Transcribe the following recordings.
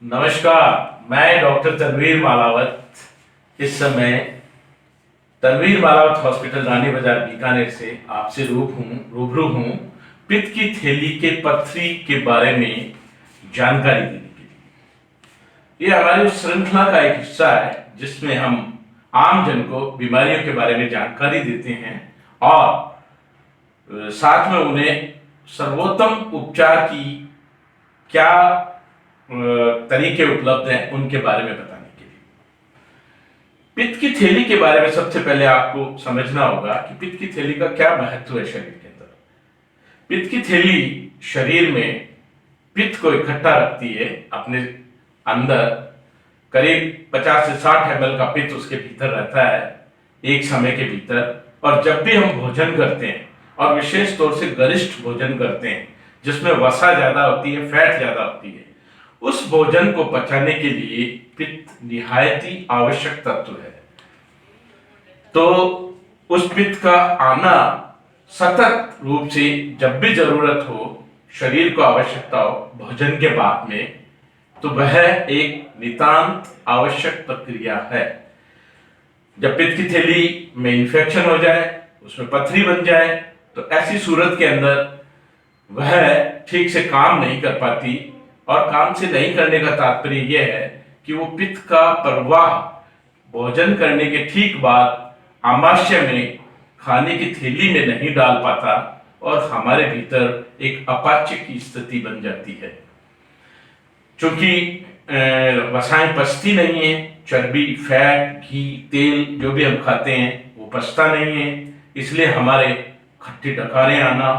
नमस्कार, मैं डॉक्टर तनवीर मालावत इस समय तनवीर मालावत हॉस्पिटल रानी बाजार बीकानेर से आपसे रूबरू हूँ पित्त की थैली के पथरी के बारे में जानकारी देने के लिए। ये हमारी उस श्रृंखला का एक हिस्सा है जिसमें हम आम जन को बीमारियों के बारे में जानकारी देते हैं और साथ में उन्हें सर्वोत्तम उपचार की क्या तरीके उपलब्ध हैं उनके बारे में बताने के लिए। पित्त की थैली के बारे में सबसे पहले आपको समझना होगा कि पित्त की थैली का क्या महत्व है शरीर के अंदर। पित्त की थैली शरीर में पित्त को इकट्ठा रखती है अपने अंदर। करीब 50 से 60 ml का पित्त उसके भीतर रहता है एक समय के भीतर। और जब भी हम भोजन करते हैं और विशेष तौर से गरिष्ठ भोजन करते हैं जिसमें वसा ज्यादा होती है, फैट ज्यादा होती है, उस भोजन को पचाने के लिए पित्त निहायत ही आवश्यक तत्व है। तो उस पित्त का आना सतत रूप से जब भी जरूरत हो, शरीर को आवश्यकता हो भोजन के बाद में, तो वह एक नितांत आवश्यक प्रक्रिया है। जब पित्त की थैली में इंफेक्शन हो जाए, उसमें पथरी बन जाए, तो ऐसी सूरत के अंदर वह ठीक से काम नहीं कर पाती। और काम से नहीं करने का तात्पर्य यह है कि वो पित्त का प्रवाह भोजन करने के ठीक बाद आमाशय में खाने की थैली में नहीं डाल पाता और हमारे भीतर एक अपाच्य की स्थिति बन जाती है। चूंकि वसाएं पचती नहीं है, चर्बी, फैट, घी, तेल जो भी हम खाते हैं वो पचता नहीं है, इसलिए हमारे खट्टी डकारें आना,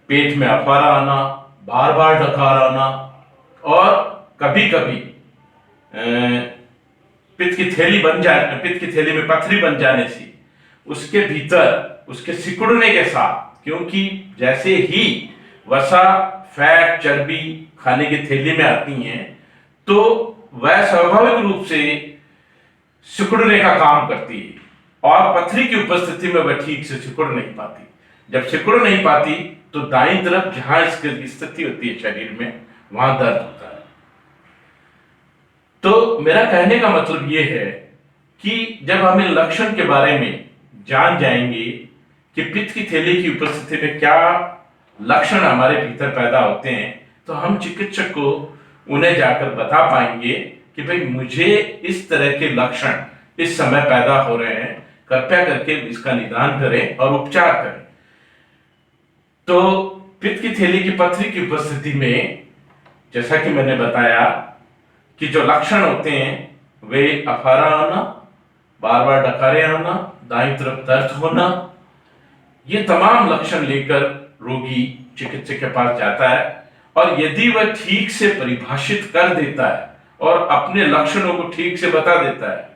पेट में अफारा आना, बार बार डकार आना और कभी कभी पित्त की थैली में पथरी बन जाने से उसके भीतर उसके सिकुड़ने के साथ, क्योंकि जैसे ही वसा, फैट, चर्बी खाने की थैली में आती हैं तो वह स्वाभाविक रूप से सिकुड़ने का काम करती है और पथरी की उपस्थिति में वह ठीक से सिकुड़ नहीं पाती। जब सिकुड़ नहीं पाती तो दाईं तरफ जहां इसकी स्थिति होती है शरीर में, वहां दर्द होता है। तो मेरा कहने का मतलब यह है कि जब हम इन लक्षण के बारे में जान जाएंगे कि पित्त की थैली की उपस्थिति में क्या लक्षण हमारे भीतर पैदा होते हैं, तो हम चिकित्सक को उन्हें जाकर बता पाएंगे कि भाई मुझे इस तरह के लक्षण इस समय पैदा हो रहे हैं, कृपया करके इसका निदान करें और उपचार करें। तो पित्त की थैली की पथरी की उपस्थिति में जैसा कि मैंने बताया कि जो लक्षण होते हैं वे अफारा आना, बार बार डकारे आना, दाईं तरफ दर्द होना, ये तमाम लक्षण लेकर रोगी चिकित्सक के पास जाता है। और यदि वह ठीक से परिभाषित कर देता है और अपने लक्षणों को ठीक से बता देता है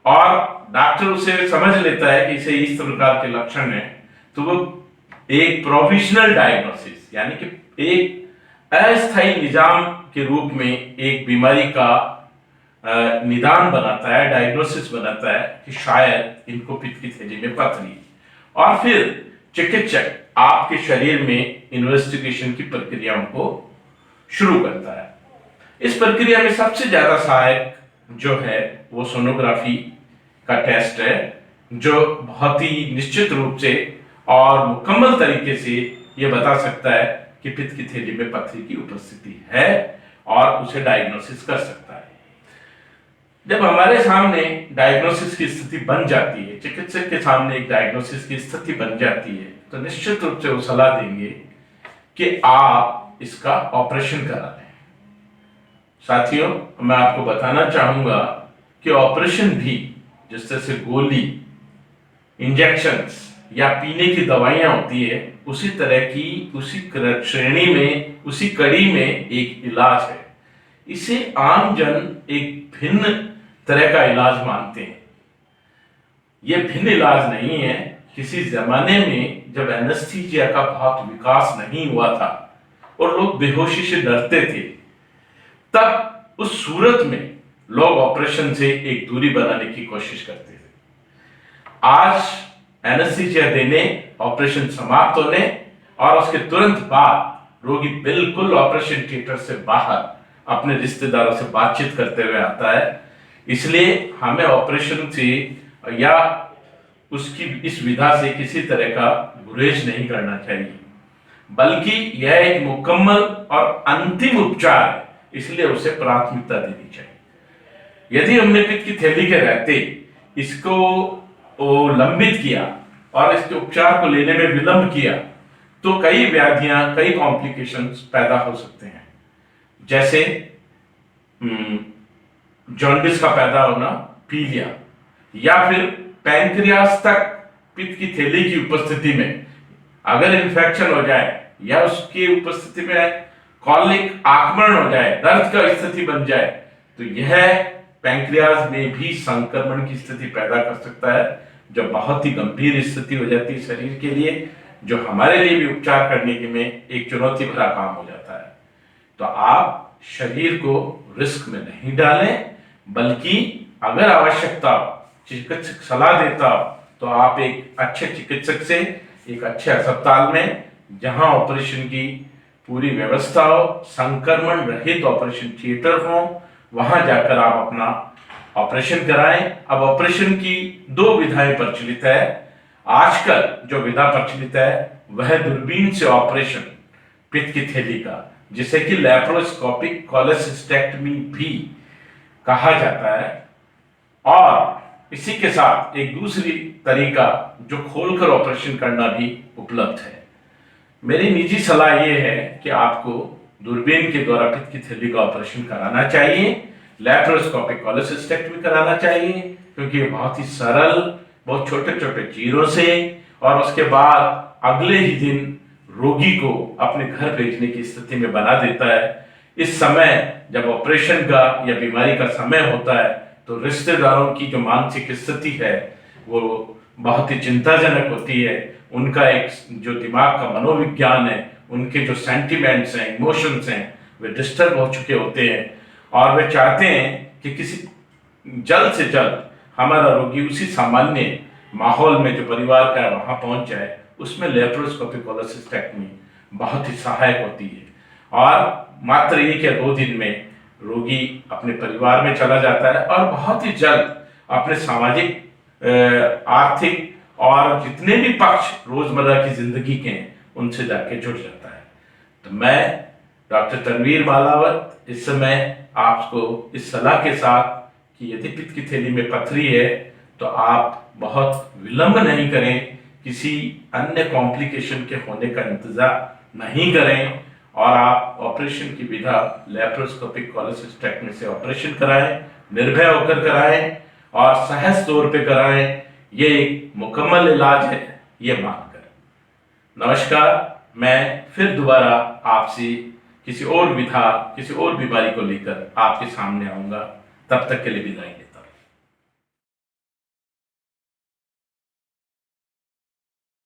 और डॉक्टर उसे समझ लेता है कि इसे इस प्रकार के लक्षण हैं, तो वो एक प्रोविजनल डायग्नोसिस यानी कि एक अस्थायी निजाम के रूप में एक बीमारी का निदान बनाता है, डायग्नोसिस बनाता है कि शायद इनको पित्त की थैली में पथरी। और फिर चिकित्सक आपके शरीर में इन्वेस्टिगेशन की प्रक्रियाओं को शुरू करता है। इस प्रक्रिया में सबसे ज्यादा सहायक जो है वो सोनोग्राफी का टेस्ट है, जो बहुत ही निश्चित रूप से और मुकम्मल तरीके से ये बता सकता है कि पित्त की थैली में पथरी की उपस्थिति है और उसे डायग्नोसिस कर सकता है। जब हमारे सामने डायग्नोसिस की स्थिति बन जाती है, चिकित्सक के सामने एक डायग्नोसिस की स्थिति बन जाती है, तो निश्चित रूप से वो सलाह देंगे कि आप इसका ऑपरेशन करा लें। साथियों, मैं आपको बताना चाहूंगा कि ऑपरेशन भी जिस तरह से गोली, इंजेक्शंस या पीने की दवाइयां होती है, उसी तरह की उसी श्रेणी में, उसी कड़ी में एक इलाज है। इसे आम जन एक भिन्न तरह का इलाज मानते हैं। यह भिन्न इलाज नहीं है। किसी जमाने में जब एनेस्थीसिया का बहुत विकास नहीं हुआ था और लोग बेहोशी से डरते थे, तब उस सूरत में लोग ऑपरेशन से एक दूरी बनाने की कोशिश करते थे। आज एनेस्थीसिया देने, ऑपरेशन समाप्त होने और उसके तुरंत बाद रोगी बिल्कुल ऑपरेशन थिएटर से बाहर अपने रिश्तेदारों से बातचीत करते हुए आता है। इसलिए हमें ऑपरेशन से या उसकी इस विधा से किसी तरह का गुरेज नहीं करना चाहिए, बल्कि यह एक मुकम्मल और अंतिम उपचार है, इसलिए उसे प्राथमिकता देनी चाहिए। यदि हमने पित्त की थैली के रहते इसको लंबित किया और इसके उपचार को लेने में विलंब किया तो कई व्याधियां, कई कॉम्प्लिकेशंस पैदा हो सकते हैं, जैसे जॉन्डिस का पैदा होना, पीलिया, या फिर पैंक्रियास तक पित्त की थैली की उपस्थिति में अगर इन्फेक्शन हो जाए या उसकी उपस्थिति में कॉलिक आक्रमण हो जाए, दर्द का स्थिति बन जाए, तो यह पैंक्रियास में भी संक्रमण की स्थिति पैदा कर सकता है, जो बहुत ही गंभीर स्थिति हो जाती है शरीर के लिए, जो हमारे लिए भी उपचार करने के में एक चुनौती भरा काम हो जाता है। तो आप शरीर को रिस्क में नहीं डालें, बल्कि अगर आवश्यकता चिकित्सक सलाह देता हो तो आप एक अच्छे चिकित्सक से, एक अच्छे अस्पताल में जहां ऑपरेशन की पूरी व्यवस्था हो, संक्रमण रहित ऑपरेशन थिएटर हो, वहां जाकर आप अपना ऑपरेशन कराएं। अब ऑपरेशन की दो विधाएं प्रचलित है। आजकल जो विधा प्रचलित है वह दूरबीन से ऑपरेशन पित्त की थैली का, जिसे कि लैप्रोस्कोपिक कोलेसिस्टेक्टमी भी कहा जाता है, और इसी के साथ एक दूसरी तरीका जो खोलकर ऑपरेशन करना भी उपलब्ध है। मेरी निजी सलाह यह है कि आपको दूरबीन के द्वारा पित्त की थैली का ऑपरेशन कराना चाहिए, लैप्रोस्कोपिक कोलेसिस्टेक्टमी कराना चाहिए, क्योंकि ये बहुत ही सरल, बहुत छोटे छोटे चीरों से, और उसके बाद अगले ही दिन रोगी को अपने घर भेजने की स्थिति में बना देता है। इस समय जब ऑपरेशन का या बीमारी का समय होता है तो रिश्तेदारों की जो मानसिक स्थिति है वो बहुत ही चिंताजनक होती है। उनका एक जो दिमाग का मनोविज्ञान है, उनके जो सेंटिमेंट्स हैं, इमोशंस हैं, वे डिस्टर्ब हो चुके होते हैं, और वे चाहते हैं कि किसी जल्द से जल्द हमारा रोगी उसी सामान्य माहौल में जो परिवार का है वहां पहुंच जाए। उसमें लैप्रोस्कोपिक कोलेसिस्टेक्टमी बहुत ही सहायक होती है, और मात्र 1 या 2 दिन में रोगी अपने परिवार में चला जाता है और बहुत ही जल्द अपने सामाजिक, आर्थिक और जितने भी पक्ष रोजमर्रा की जिंदगी के हैं उनसे जाके जुड़ जाता है। तो मैं डॉक्टर तनवीर मालावत इस समय आपको इस सलाह के साथ कि यदि पित्त की थैली में पथरी है तो आप बहुत विलंब नहीं करें, किसी अन्य कॉम्प्लिकेशन के होने का इंतजार नहीं करें, और आप ऑपरेशन की विधा लैप्रोस्कोपिक कोलेसिस्टेक्टमी से ऑपरेशन कराएं, निर्भय होकर कराएं और सहज तौर पे कराएं। ये एक मुकम्मल इलाज है ये मानकर। नमस्कार, मैं फिर दोबारा आपसे किसी और विधा, किसी और बीमारी को लेकर आपके सामने आऊंगा। तब तक के लिए विदाई।